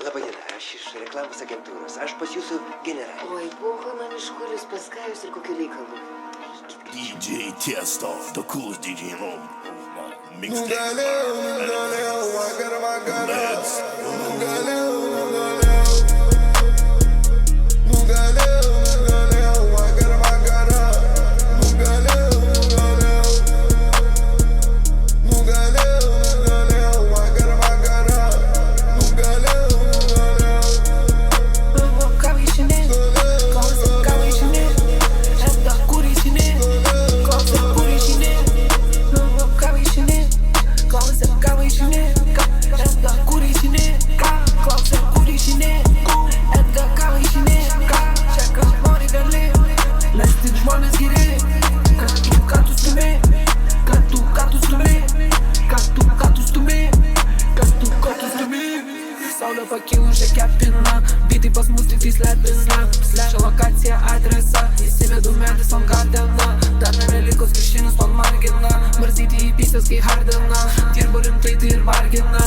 Labadiena, aš iš reklamos agentūros. Aš pas jūsų generalą. Oi, poha man iš kur jūs pas ką jūs ir kokiu reikalu. DJ Tiesto, the coolest DJ in all. Mixtape. Saulė pakilužė kepina, bitai pas mus tik tai slepina. Slečia lokacija, adresa, įsivedu medis ant gardeną. Dar nevelikos kišinius man margina, marzyti į pysės kai hardina. Dirbu rimtai tai ir vargina,